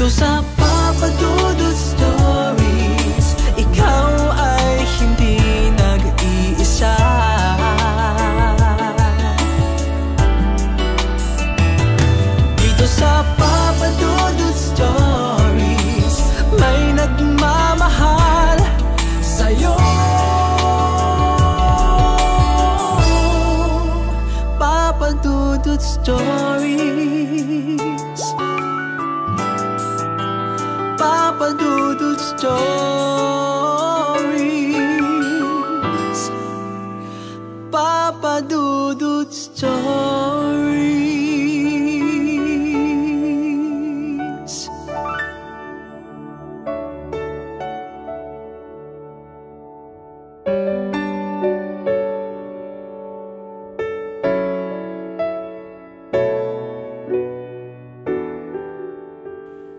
Dito sa Papa Dudut Stories, ikaw ay hindi nag-iisa. Dito sa Papa Dudut Stories, may nagmamahal sa'yo. Papa Dudut Stories, Papa Dudut Stories, Papa Dudut Stories.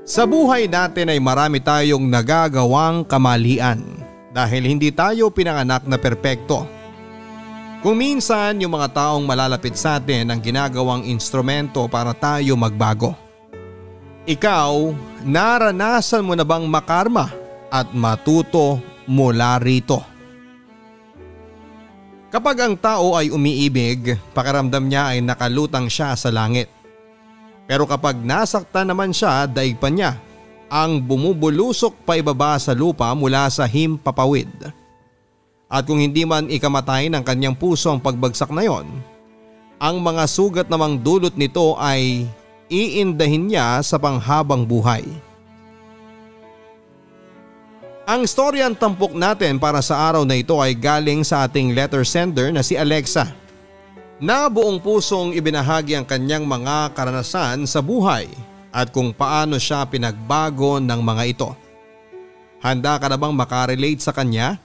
Sa buhay natin ay marami tayong nagagawang kamalian dahil hindi tayo pinanganak na perpekto. Kung minsan yung mga taong malalapit sa atin ang ginagawang instrumento para tayo magbago. Ikaw, naranasan mo na bang makarma at matuto mula rito? Kapag ang tao ay umiibig, pakiramdam niya ay nakalutang siya sa langit. Pero kapag nasaktan naman siya, daig pa niya ang bumubulusok pa ibaba sa lupa mula sa himpapawid. At kung hindi man ikamatay ng kanyang puso ang pagbagsak na yon, ang mga sugat namang dulot nito ay iindahin niya sa panghabang buhay. Ang storyang tampok natin para sa araw na ito ay galing sa ating letter sender na si Alexa, na buong pusong ibinahagi ang kanyang mga karanasan sa buhay at kung paano siya pinagbago ng mga ito. Handa ka na bang makarelate sa kanya?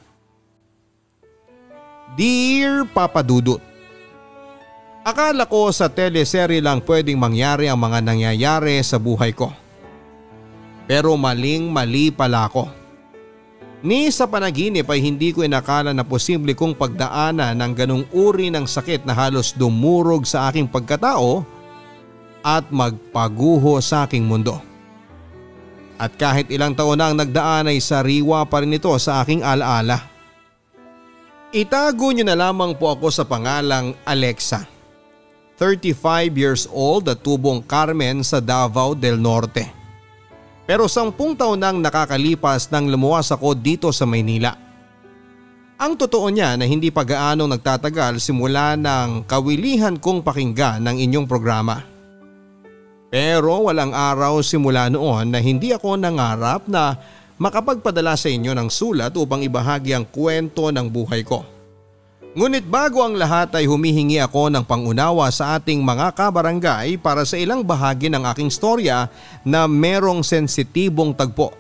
Dear Papa Dudut, akala ko sa teleserye lang pwedeng mangyari ang mga nangyayari sa buhay ko. Pero maling-mali pala ako. Ni sa panaginip ay hindi ko inakala na posible kong pagdaanan ng ganung uri ng sakit na halos dumurog sa aking pagkatao at magpaguho sa aking mundo. At kahit ilang taon na ang nagdaan ay sariwa pa rin ito sa aking alaala. Itago niyo na lamang po ako sa pangalang Alexa. 35 years old at tubong Carmen sa Davao del Norte. Pero 10 taon nang nakakalipas nang lumuwas ako dito sa Maynila. Ang totoo niya na hindi pa gaano nagtatagal simula ng kawilihan kong pakinggan ng inyong programa. Pero walang araw simula noon na hindi ako nangarap na makapagpadala sa inyo ng sulat upang ibahagi ang kwento ng buhay ko. Ngunit bago ang lahat ay humihingi ako ng pangunawa sa ating mga kabarangay para sa ilang bahagi ng aking storya na merong sensitibong tagpo.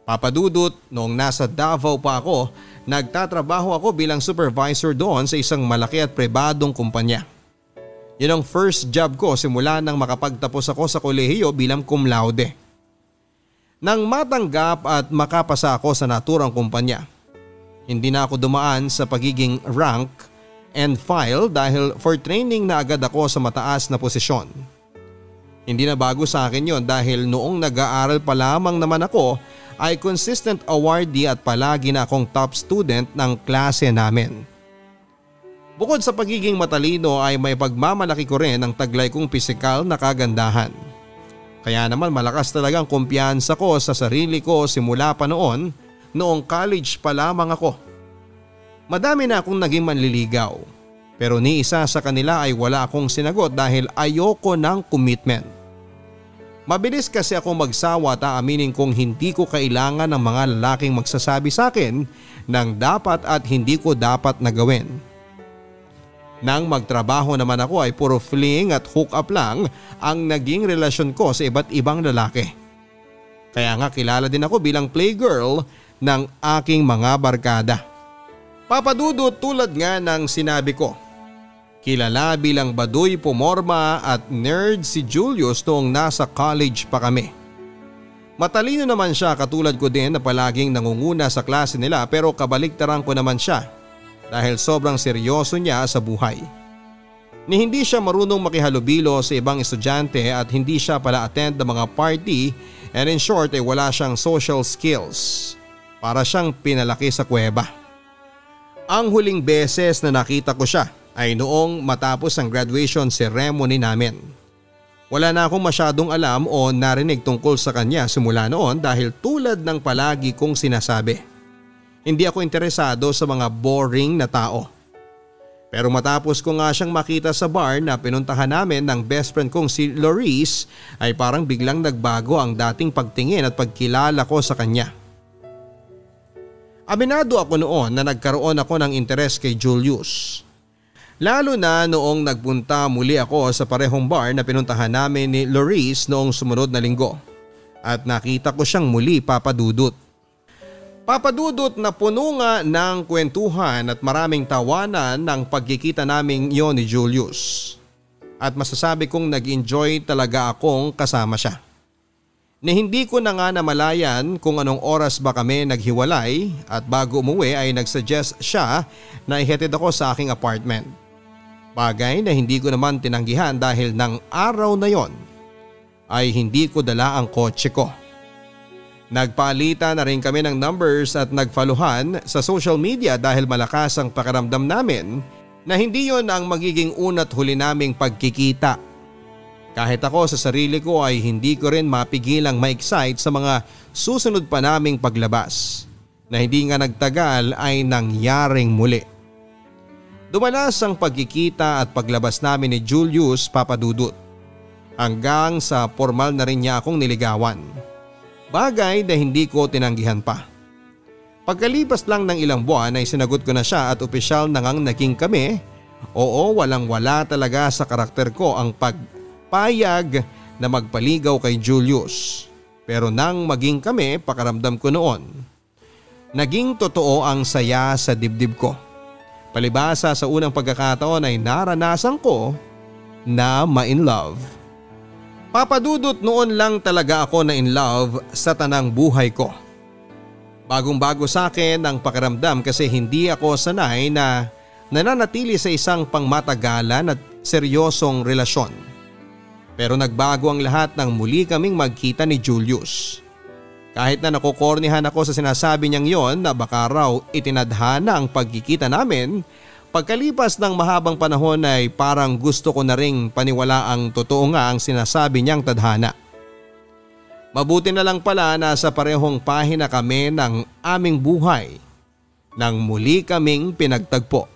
Papa Dudut, noong nasa Davao pa ako, nagtatrabaho ako bilang supervisor doon sa isang malaki at pribadong kumpanya. Yun ang first job ko simula nang makapagtapos ako sa kolehiyo bilang cum laude. Nang matanggap at makapasa ako sa naturang kumpanya, hindi na ako dumaan sa pagiging rank and file dahil for training na agad ako sa mataas na posisyon. Hindi na bago sa akin yon dahil noong nag-aaral pa lamang naman ako ay consistent awardee at palagi na akong top student ng klase namin. Bukod sa pagiging matalino ay may pagmamalaki ko rin ang taglay kong pisikal na kagandahan. Kaya naman malakas talagang kumpiyansa ko sa sarili ko simula pa noong college pa lamang ako. Madami na akong naging manliligaw, pero ni isa sa kanila ay wala akong sinagot dahil ayoko ng commitment. Mabilis kasi ako magsawa at aaminin kong hindi ko kailangan ng mga lalaking magsasabi sa akin ng dapat at hindi ko dapat na gawin. Nang magtrabaho naman ako ay puro fling at hook up lang ang naging relasyon ko sa iba't ibang lalaki. Kaya nga kilala din ako bilang playgirl ng aking mga barkada. Papa Dudut, tulad nga ng sinabi ko, kilala bilang baduy pumorma at nerd si Julius noong nasa college pa kami. Matalino naman siya katulad ko din na palaging nangunguna sa klase nila pero kabaliktaran ko naman siya dahil sobrang seryoso niya sa buhay. Ni hindi siya marunong makihalubilo sa ibang estudyante at hindi siya pala attend ng mga party, and in short ay wala siyang social skills. Para siyang pinalaki sa kuweba. Ang huling beses na nakita ko siya ay noong matapos ang graduation ceremony namin. Wala na akong masyadong alam o narinig tungkol sa kanya simula noon dahil tulad ng palagi kong sinasabi. Hindi ako interesado sa mga boring na tao. Pero matapos ko nga siyang makita sa bar na pinuntahan namin ng best friend kong si Loris ay parang biglang nagbago ang dating pagtingin at pagkilala ko sa kanya. Aminado ako noon na nagkaroon ako ng interes kay Julius. Lalo na noong nagpunta muli ako sa parehong bar na pinuntahan namin ni Loris noong sumunod na linggo. At nakita ko siyang muli, Papa Dudut. Papa Dudut na puno nga ng kwentuhan at maraming tawanan ng pagkikita naming yon ni Julius. At masasabi kong nag-enjoy talaga akong kasama siya. Na hindi ko na nga namalayan kung anong oras ba kami naghiwalay at bago umuwi ay nagsuggest siya na ihatid ako sa aking apartment. Bagay na hindi ko naman tinanggihan dahil ng araw na yon ay hindi ko dala ang kotse ko. Nagpalitan na rin kami ng numbers at nagfaluhan sa social media dahil malakas ang pakiramdam namin na hindi yon ang magiging una't huli naming pagkikita. Kahit ako sa sarili ko ay hindi ko rin mapigilang ma-excite sa mga susunod pa naming paglabas na hindi nga nagtagal ay nangyaring muli. Dumalas ang pagkikita at paglabas namin ni Julius, Papa Dudut. Hanggang sa formal na rin niya akong niligawan. Bagay na hindi ko tinanggihan pa. Pagkalipas lang ng ilang buwan ay sinagot ko na siya at opisyal na ngang naging kami. Oo, walang wala talaga sa karakter ko ang pagpayag na magpaligaw kay Julius. Pero nang maging kami, pakaramdam ko noon. Naging totoo ang saya sa dibdib ko. Palibasa sa unang pagkakataon ay naranasan ko na ma-in love. Papa Dudut, noon lang talaga ako na in love sa tanang buhay ko. Bagong-bago sa akin ang pakiramdam kasi hindi ako sanay na nananatili sa isang pangmatagalan at seryosong relasyon. Pero nagbago ang lahat nang muli kaming magkita ni Julius. Kahit na nakukornihan ako sa sinasabi niyang yon na baka raw itinadhana ang pagkikita namin, pagkalipas ng mahabang panahon ay parang gusto ko na ring paniwala ang totoo nga ang sinasabi niyang tadhana. Mabuti na lang pala na sa parehong pahina kami ng aming buhay nang muli kaming pinagtagpo.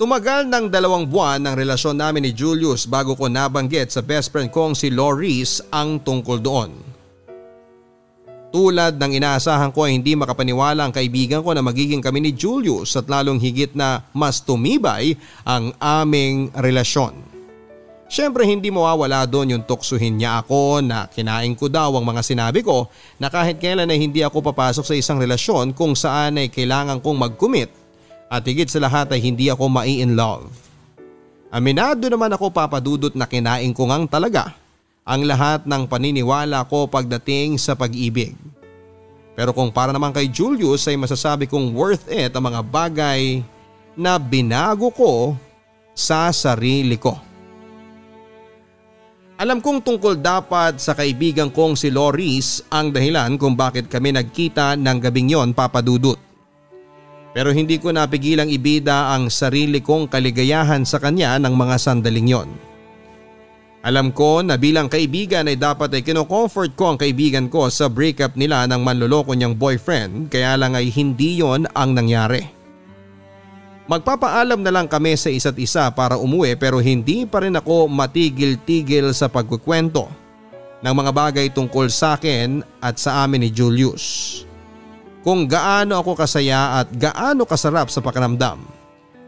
Tumagal ng 2 buwan ang relasyon namin ni Julius bago ko nabanggit sa best friend kong si Loris ang tungkol doon. Tulad ng inaasahan ko ay hindi makapaniwala ang kaibigan ko na magiging kami ni Julius at lalong higit na mas tumibay ang aming relasyon. Siyempre hindi mawawala doon yung tuksuhin niya ako na kinain ko daw ang mga sinabi ko na kahit kailan ay hindi ako papasok sa isang relasyon kung saan ay kailangan kong mag-commit at higit sa lahat ay hindi ako mai-in love. Aminado naman ako, Papa Dudut, na kinain ko ngang talaga ang lahat ng paniniwala ko pagdating sa pag-ibig. Pero kung para naman kay Julius ay masasabi kong worth it ang mga bagay na binago ko sa sarili ko. Alam kong tungkol dapat sa kaibigan kong si Loris ang dahilan kung bakit kami nagkita ng gabing yon, Papa Dudut. Pero hindi ko napigilang ibida ang sarili kong kaligayahan sa kanya ng mga sandaling yon. Alam ko na bilang kaibigan ay dapat ay kino-comfort ko ang kaibigan ko sa breakup nila ng manloloko niyang boyfriend, kaya lang ay hindi yon ang nangyari. Magpapaalam na lang kami sa isa't isa para umuwi pero hindi pa rin ako matigil-tigil sa pagkukwento ng mga bagay tungkol sa akin at sa amin ni Julius. Kung gaano ako kasaya at gaano kasarap sa pakiramdam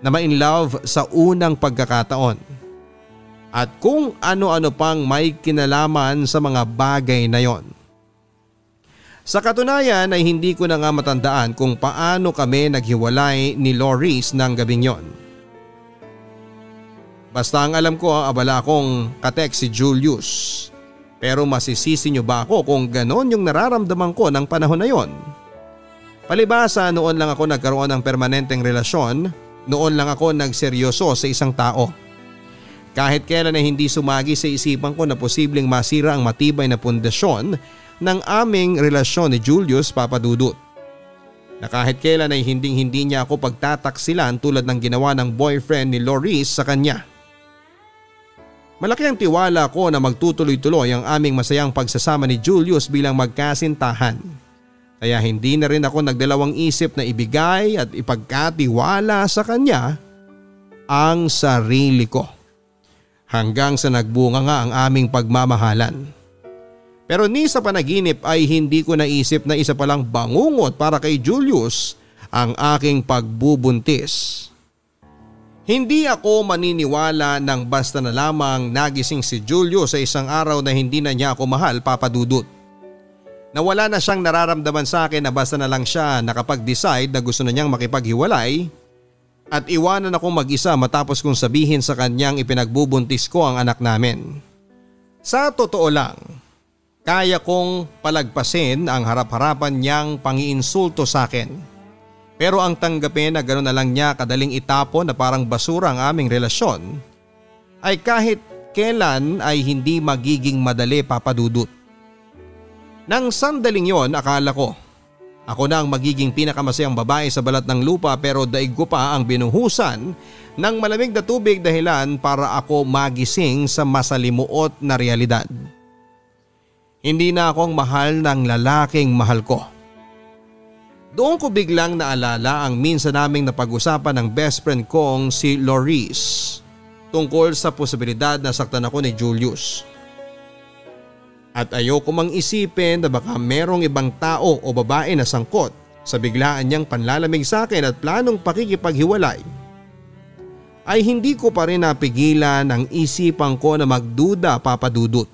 na ma-in love sa unang pagkakataon. At kung ano-ano pang may kinalaman sa mga bagay na yon. Sa katunayan ay hindi ko na nga matandaan kung paano kami naghiwalay ni Loris ng gabing yon. Basta ang alam ko, abala akong katext si Julius. Pero masisisi niyo ba ako kung ganon yung nararamdaman ko ng panahon na yon? Palibasa, noon lang ako nagkaroon ng permanenteng relasyon, noon lang ako nagseryoso sa isang tao. Kahit kailan ay hindi sumagi sa isipan ko na posibleng masira ang matibay na pundasyon ng aming relasyon ni Julius, Papa Dudut. Na kahit kailan ay hindi niya ako pagtataksilan tulad ng ginawa ng boyfriend ni Loris sa kanya. Malaki ang tiwala ko na magtutuloy-tuloy ang aming masayang pagsasama ni Julius bilang magkasintahan. Kaya hindi na rin ako nagdalawang isip na ibigay at ipagkatiwala sa kanya ang sarili ko. Hanggang sa nagbunga nga ang aming pagmamahalan. Pero ni sa panaginip ay hindi ko naisip na isa palang bangungot para kay Julius ang aking pagbubuntis. Hindi ako maniniwala nang basta na lamang nagising si Julius sa isang araw na hindi na niya ako mahal, Papa Dudut. Na wala na siyang nararamdaman sa akin na basta na lang siya nakapag-decide na gusto na niyang makipaghiwalay. At iwanan ako mag-isa matapos kong sabihin sa kanyang ipinagbubuntis ko ang anak namin. Sa totoo lang, kaya kong palagpasin ang harap-harapan niyang pangiinsulto sa akin. Pero ang tanggapin na gano'n na lang niya kadaling itapon na parang basura ang aming relasyon ay kahit kailan ay hindi magiging madali, Papa Dudut. Nang sandaling yon akala ko ako na ang magiging pinakamasayang babae sa balat ng lupa, pero daig ko pa ang binuhusan ng malamig na tubig dahilan para ako magising sa masalimuot na realidad. Hindi na akong mahal ng lalaking mahal ko. Doon ko biglang naalala ang minsan naming napag-usapan ng best friend kong si Loris tungkol sa posibilidad na saktan ako ni Julius. At ayoko mang isipin na baka merong ibang tao o babae na sangkot sa biglaan niyang panlalamig sa akin at planong pakikipaghiwalay. Ay hindi ko pa rin napigilan ang isipan ko na magduda, Papa Dudut.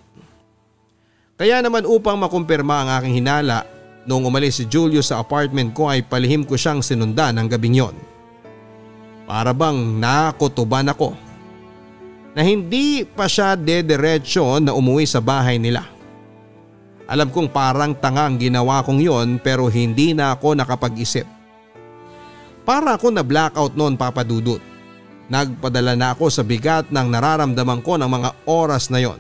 Kaya naman upang makumpirma ang aking hinala, noong umalis si Julius sa apartment ko ay palihim ko siyang sinundan ng gabing yon. Para bang nakutuban ako na hindi pa siya dederetsyo na umuwi sa bahay nila. Alam kong parang tanga ang ginawa kong yon, pero hindi na ako nakapag-isip. Para ako na blackout noon, Papa Dudut. Nagpadala na ako sa bigat ng nararamdaman ko ng mga oras na yon.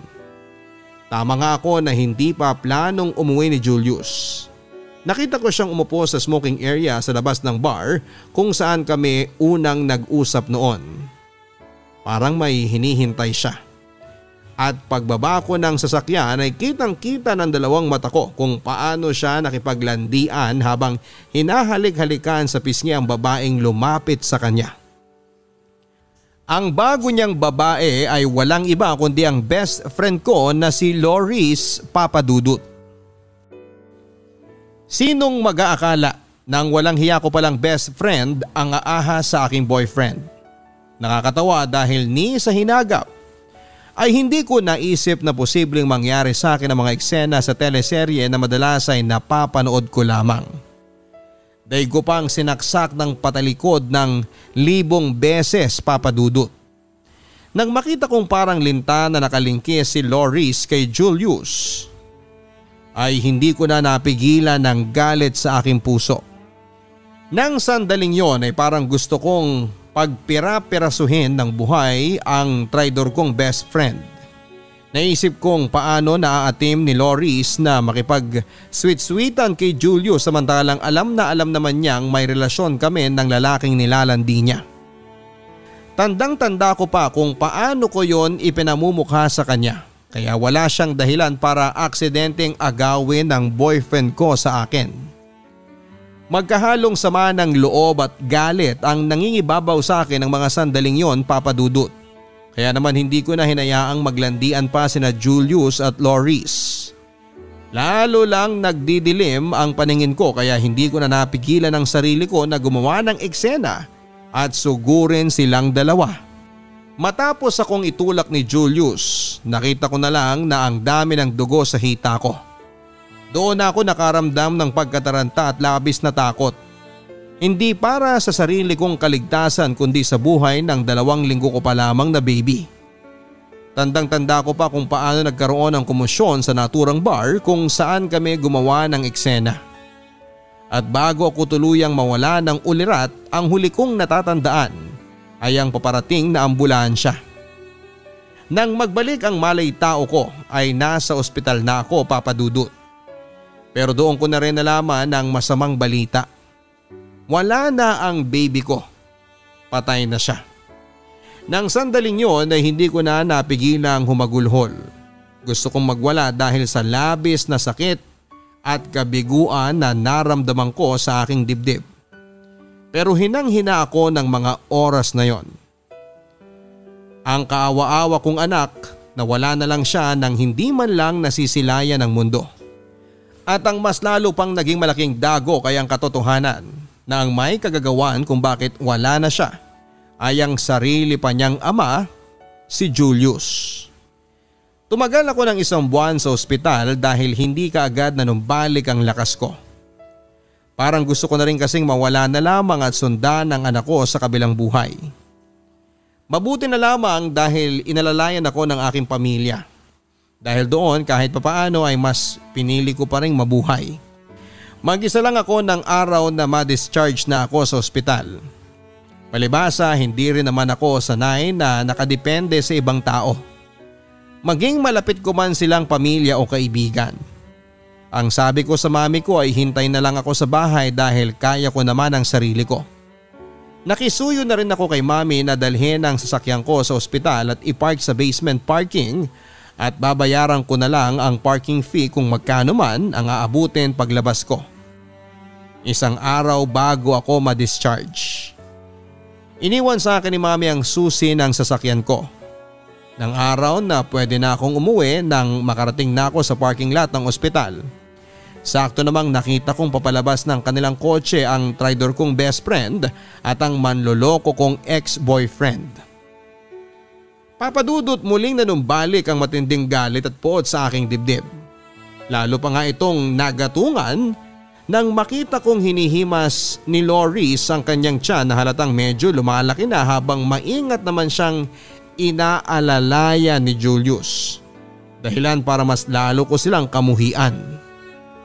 Tama nga ako na hindi pa planong umuwi ni Julius. Nakita ko siyang umupo sa smoking area sa labas ng bar kung saan kami unang nag-usap noon. Parang may hinihintay siya. At pagbaba ko ng sasakyan ay kitang-kita ng dalawang mata ko kung paano siya nakipaglandian habang hinahalik-halikan sa pisngi ang babaeng lumapit sa kanya. Ang bago niyang babae ay walang iba kundi ang best friend ko na si Loris, Papa Dudut. Sinong mag-aakala nang walang hiya ko palang best friend ang aahas sa aking boyfriend? Nakakatawa dahil ni sa hinagap ay hindi ko naisip na posibleng mangyari sa akin ang mga eksena sa teleserye na madalas ay napapanood ko lamang. Daig ko pang sinaksak ng patalikod ng 1,000 beses, Papa Dudut. Nang makita kong parang linta na nakalingkis si Loris kay Julius, ay hindi ko na napigilan ng galit sa aking puso. Nang sandaling yon ay parang gusto kong pagpira-pirasuhin ng buhay ang traidor kong best friend. Naisip kong paano naaatim ni Loris na makipag-sweet-sweetan kay Julius samantalang alam na alam naman niyang may relasyon kami ng lalaking nilalandi niya. Tandang-tanda ko pa kung paano ko yon ipinamumukha sa kanya, kaya wala siyang dahilan para aksidenteng agawin ng boyfriend ko sa akin. Magkahalong sama ng loob at galit ang nangingibabaw sa akin ng mga sandaling yon, Papa Dudut. Kaya naman hindi ko na hinayaang maglandian pa sina Julius at Loris. Lalo lang nagdidilim ang paningin ko kaya hindi ko na napigilan ang sarili ko na gumawa ng eksena at sugurin silang dalawa. Matapos akong itulak ni Julius, nakita ko na lang na ang dami ng dugo sa hita ko. Doon ako nakaramdam ng pagkataranta at labis na takot. Hindi para sa sarili kong kaligtasan kundi sa buhay ng 2 linggo ko pa lamang na baby. Tandang-tanda ko pa kung paano nagkaroon ng komosyon sa naturang bar kung saan kami gumawa ng eksena. At bago ako tuluyang mawala ng ulirat, ang huli kong natatandaan ay ang paparating na ambulansya. Nang magbalik ang malay tao ko ay nasa ospital na ako, Papa Dudut. Pero doon ko na rin nalaman ang masamang balita. Wala na ang baby ko. Patay na siya. Nang sandaling yon ay hindi ko na napigilang humagulhol. Gusto kong magwala dahil sa labis na sakit at kabiguan na naramdaman ko sa aking dibdib. Pero hinang-hina ako ng mga oras na yon. Ang kaawa-awa kong anak na wala na lang siya nang hindi man lang nasisilayan ng mundo. At ang mas lalo pang naging malaking dago ay ang katotohanan na ang may kagagawan kung bakit wala na siya ay ang sarili pa niyang ama, si Julius. Tumagal ako ng 1 buwan sa ospital dahil hindi kaagad nanumbalik ang lakas ko. Parang gusto ko na rin kasing mawala na lamang at sundan ang anak ko sa kabilang buhay. Mabuti na lamang dahil inalalayan ako ng aking pamilya. Dahil doon kahit papaano ay mas pinili ko pa rin mabuhay. Mag-isa lang ako ng araw na ma-discharge na ako sa ospital. Palibasa hindi rin naman ako sanay na nakadepende sa ibang tao. Maging malapit ko man silang pamilya o kaibigan. Ang sabi ko sa mami ko ay hintay na lang ako sa bahay dahil kaya ko naman ang sarili ko. Nakisuyo na rin ako kay mami na dalhin ang sasakyan ko sa ospital at ipark sa basement parking at babayaran ko na lang ang parking fee kung magkano man ang aabutin paglabas ko. 1 araw bago ako ma-discharge. Iniwan sa akin ni mami ang susi ng sasakyan ko. Nang araw na pwede na akong umuwi nang makarating na ako sa parking lot ng ospital. Sakto namang nakita kong papalabas ng kanilang kotse ang traidor kong best friend at ang manloloko kong ex-boyfriend. Papadudot muling nanumbalik ang matinding galit at poot sa aking dibdib. Lalo pa nga itong nagatungan nang makita kong hinihimas ni Loris ang kanyang tiyan na halatang medyo lumalaki na habang maingat naman siyang inaalalayan ni Julius. Dahilan para mas lalo ko silang kamuhian.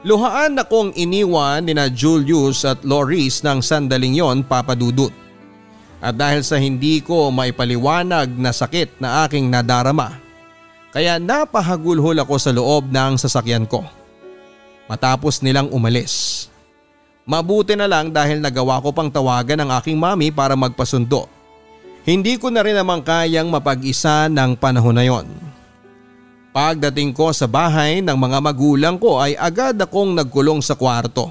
Luhaan akong iniwan ni na Julius at Loris ng sandaling yon, Papa Dudut. At dahil sa hindi ko maipaliwanag na sakit na aking nadarama, kaya napahagulhol ako sa loob ng sasakyan ko. Matapos nilang umalis. Mabuti na lang dahil nagawa ko pang tawagan ang aking mami para magpasundo. Hindi ko na rin naman kayang mapag-isa ng panahon na yon. Pagdating ko sa bahay ng mga magulang ko ay agad akong nagkulong sa kwarto.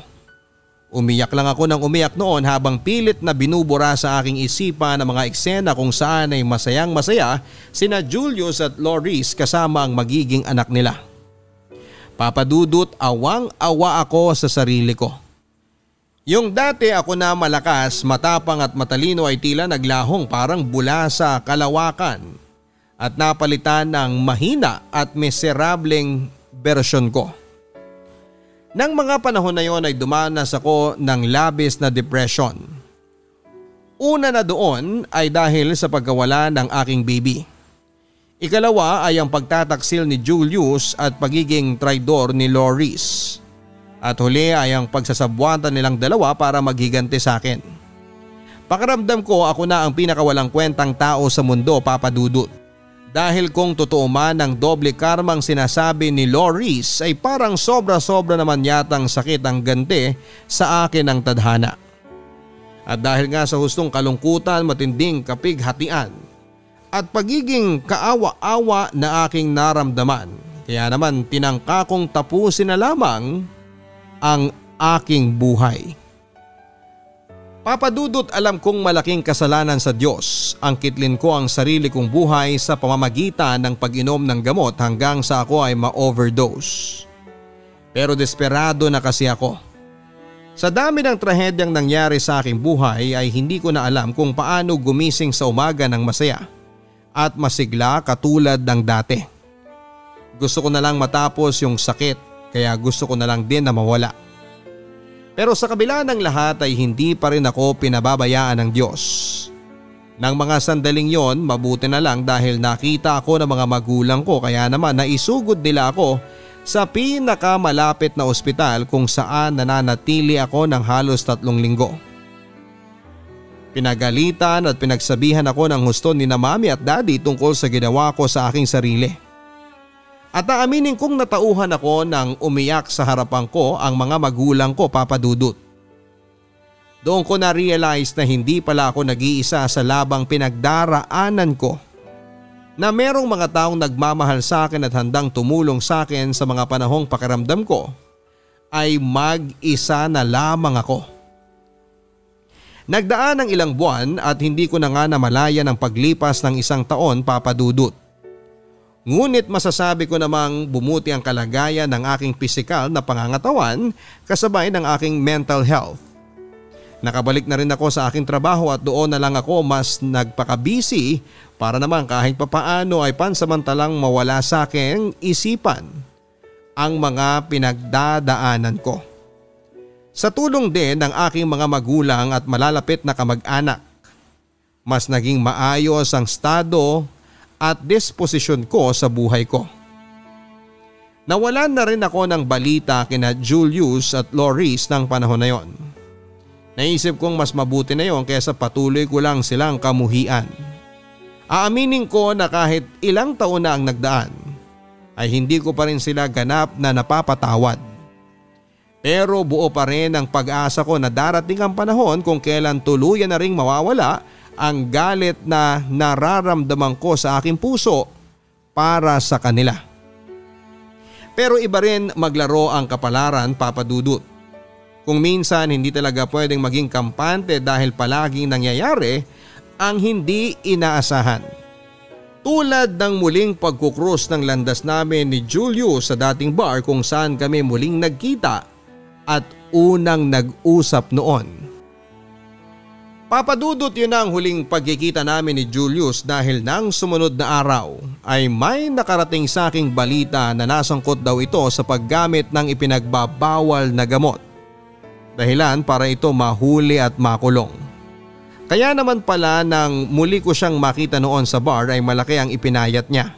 Umiyak lang ako ng umiyak noon habang pilit na binubura sa aking isipan ang mga eksena kung saan ay masayang masaya sina Julius at Loris kasama ang magiging anak nila. Papadudot, awang-awa ako sa sarili ko. Yung dati ako na malakas, matapang at matalino ay tila naglahong parang bula sa kalawakan at napalitan ng mahina at miserableng bersyon ko. Nang mga panahon na yon ay dumanas ako ng labis na depression. Una na doon ay dahil sa pagkawala ng aking baby. Ikalawa ay ang pagtataksil ni Julius at pagiging traidor ni Loris. At huli ay ang pagsasabwatan nilang dalawa para maghiganti sa akin. Pakiramdam ko ako na ang pinakawalang kwentang tao sa mundo, Papa Dudut. Dahil kung totoo man ang doble karmang sinasabi ni Loris ay parang sobra-sobra naman yatang sakit ang ganti sa akin ng tadhana. At dahil nga sa hustong kalungkutan, matinding kapighatian at pagiging kaawa-awa na aking naramdaman, kaya naman tinangka kong tapusin na lamang ang aking buhay. Papadudot, alam kong malaking kasalanan sa Diyos ang kitlin ko ang sarili kong buhay sa pamamagitan ng pag-inom ng gamot hanggang sa ako ay ma-overdose. Pero desperado na kasi ako. Sa dami ng trahedyang nangyari sa aking buhay ay hindi ko na alam kung paano gumising sa umaga ng masaya at masigla katulad ng dati. Gusto ko na lang matapos yung sakit. Kaya gusto ko na lang din na mawala. Pero sa kabila ng lahat ay hindi pa rin ako pinababayaan ng Diyos. Nang mga sandaling yon, mabuti na lang dahil nakita ako ng mga magulang ko kaya naman naisugod nila ako sa pinakamalapit na ospital kung saan nananatili ako ng halos 3 linggo. Pinagalitan at pinagsabihan ako ng husto ni na mami at daddy tungkol sa ginawa ko sa aking sarili. At aaminin kong natauhan ako nang umiyak sa harapan ko ang mga magulang ko, Papa Dudut. Doon ko na-realize na hindi pala ako nag-iisa sa labang pinagdaraanan ko. Na merong mga taong nagmamahal sa akin at handang tumulong sa akin sa mga panahong pakiramdam ko ay mag-isa na lamang ako. Nagdaan ng ilang buwan at hindi ko na nga namalayan ang paglipas ng isang taon, Papa Dudut. Ngunit masasabi ko namang bumuti ang kalagayan ng aking pisikal na pangangatawan kasabay ng aking mental health. Nakabalik na rin ako sa aking trabaho at doon na lang ako mas nagpaka-busy para naman kahit papaano ay pansamantalang mawala sa aking isipan ang mga pinagdadaanan ko. Sa tulong din ng aking mga magulang at malalapit na kamag-anak, mas naging maayos ang estado at disposisyon ko sa buhay ko. Nawalan na rin ako ng balita kina Julius at Loris ng panahon na yon. Naisip kong mas mabuti na yon kaysa patuloy ko lang silang kamuhian. Aaminin ko na kahit ilang taon na ang nagdaan, ay hindi ko pa rin sila ganap na napapatawad. Pero buo pa rin ang pag-asa ko na darating ang panahon kung kailan tuluyan na ring mawawala ang galit na nararamdaman ko sa aking puso para sa kanila. Pero iba rin maglaro ang kapalaran, Papa Dudut. Kung minsan hindi talaga pwedeng maging kampante dahil palaging nangyayari ang hindi inaasahan. Tulad ng muling pagkukrus ng landas namin ni Julius sa dating bar kung saan kami muling nagkita at unang nag-usap noon. Papa Dudut, yun ang huling pagkikita namin ni Julius dahil nang sumunod na araw ay may nakarating sa aking balita na nasangkot daw ito sa paggamit ng ipinagbabawal na gamot. Dahilan para ito mahuli at makulong. Kaya naman pala nang muli ko siyang makita noon sa bar ay malaki ang ipinayat niya.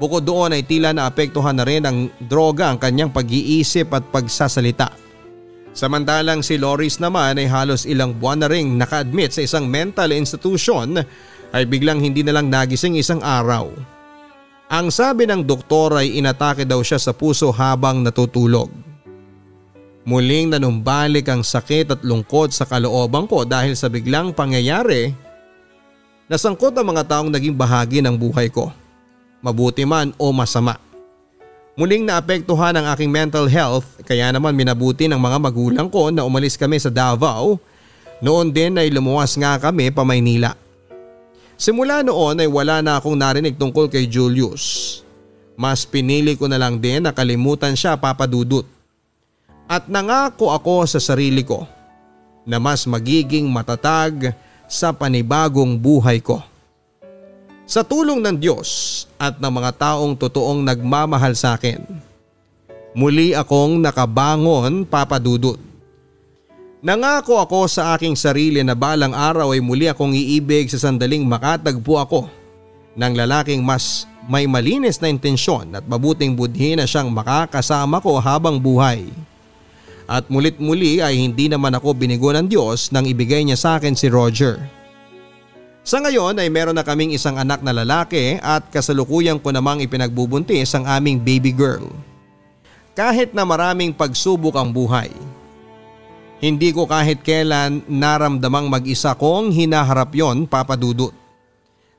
Bukod doon ay tila naapektuhan na rin ng droga ang kanyang pag-iisip at pagsasalita. Samantalang si Loris naman ay halos ilang buwan na ring naka-admit sa isang mental institution ay biglang hindi na lang nagising isang araw. Ang sabi ng doktor ay inatake daw siya sa puso habang natutulog. Muling nanumbalik ang sakit at lungkot sa kalooban ko dahil sa biglang pangyayari. Nasangkot ang mga taong naging bahagi ng buhay ko. Mabuti man o masama. Muling naapektuhan ang aking mental health kaya naman minabuti ng mga magulang ko na umalis kami sa Davao. Noon din ay lumuwas nga kami pa Maynila. Simula noon ay wala na akong narinig tungkol kay Julius. Mas pinili ko na lang din na kalimutan siya, Papa Dudut. At nangako ako sa sarili ko na mas magiging matatag sa panibagong buhay ko. Sa tulong ng Diyos at ng mga taong totoong nagmamahal sa akin, muli akong nakabangon, Papa Dudut. Nangako ako sa aking sarili na balang araw ay muli akong iibig sa sandaling makatagpo ako ng lalaking mas may malinis na intensyon at mabuting budhi na siyang makakasama ko habang buhay. At mulit muli ay hindi naman ako binigo ng Diyos nang ibigay niya sa akin si Roger. Sa ngayon ay meron na kaming isang anak na lalaki at kasalukuyan ko namang ipinagbubuntis ang aming baby girl. Kahit na maraming pagsubok ang buhay, hindi ko kahit kailan naramdamang mag-isa kong hinaharap yon, Papa Dudut.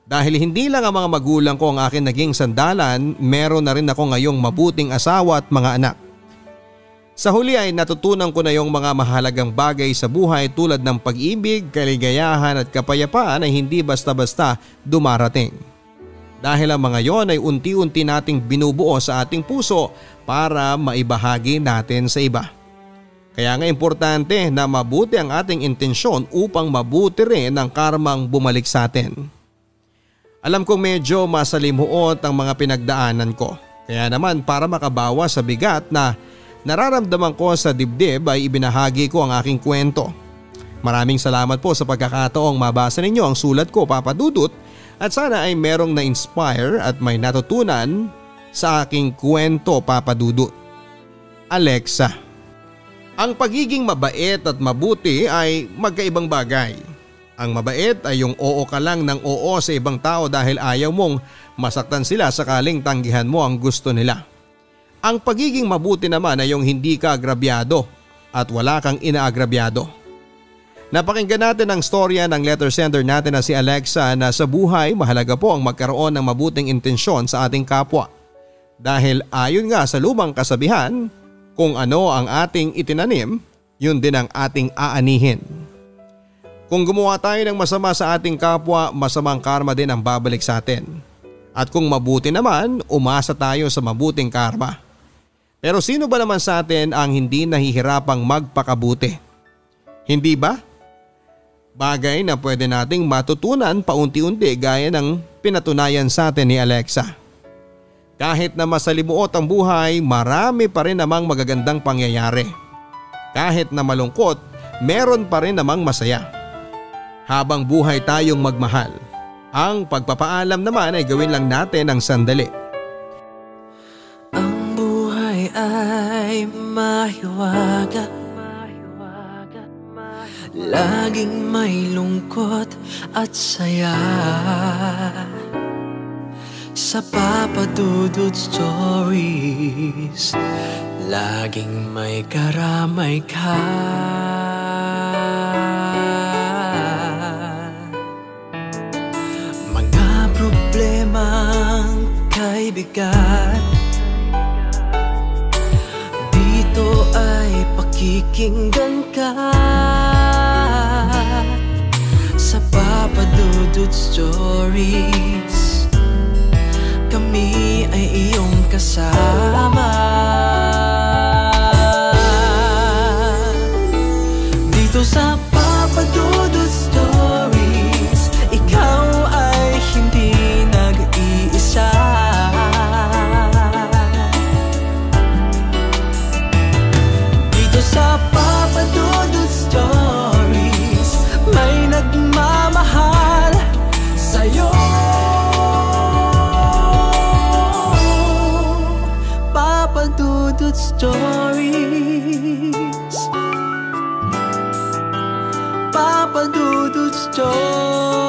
Dahil hindi lang ang mga magulang ko ang akin naging sandalan, meron na rin ako ngayong mabuting asawa at mga anak. Sa huli ay natutunan ko na yung mga mahalagang bagay sa buhay tulad ng pag-ibig, kaligayahan at kapayapaan ay hindi basta-basta dumarating. Dahil ang mga yon ay unti-unti nating binubuo sa ating puso para maibahagi natin sa iba. Kaya nga importante na mabuti ang ating intensyon upang mabuti rin ang karmang bumalik sa atin. Alam kong medyo masalimuot ang mga pinagdaanan ko. Kaya naman para makabawas sa bigat na nararamdaman ko sa dibdib ay ibinahagi ko ang aking kwento. Maraming salamat po sa pagkakataong mabasa ninyo ang sulat ko, Papa Dudut, at sana ay merong na-inspire at may natutunan sa aking kwento, Papa Dudut. Alexa. Ang pagiging mabait at mabuti ay magkaibang bagay. Ang mabait ay yung oo ka lang ng oo sa ibang tao dahil ayaw mong masaktan sila sakaling tanggihan mo ang gusto nila. Ang pagiging mabuti naman ay yung hindi ka agrabyado at wala kang inaagrabyado. Napakinggan natin ang storya ng letter sender natin na si Alexa na sa buhay mahalaga po ang magkaroon ng mabuting intensyon sa ating kapwa. Dahil ayon nga sa lumang kasabihan, kung ano ang ating itinanim, yun din ang ating aanihin. Kung gumawa tayo ng masama sa ating kapwa, masamang karma din ang babalik sa atin. At kung mabuti naman, umasa tayo sa mabuting karma. Pero sino ba naman sa atin ang hindi nahihirapang magpakabuti? Hindi ba? Bagay na pwede nating matutunan paunti-unti gaya ng pinatunayan sa atin ni Alexa. Kahit na masalimuot ang buhay, marami pa rin namang magagandang pangyayari. Kahit na malungkot, meron pa rin namang masaya. Habang buhay tayong magmahal, ang pagpapaalam naman ay gawin lang natin ng sandali. Ang buhay ay mahiwaga, laging may lungkot at saya. Sa Papa Dudut Stories, laging may karamay ka. Problemang kay bigat, dito ay pakikinggan ka. Sa Papa Dudut Stories, kami ay iyong kasama. Dito sa Papa Dudut Stories, ikaw ay hindi nag-iisa. Dito sa Papa Dudut Stories, may nagmamahal sa'yo. Papa Dudut Stories, Papa Dudut Stories.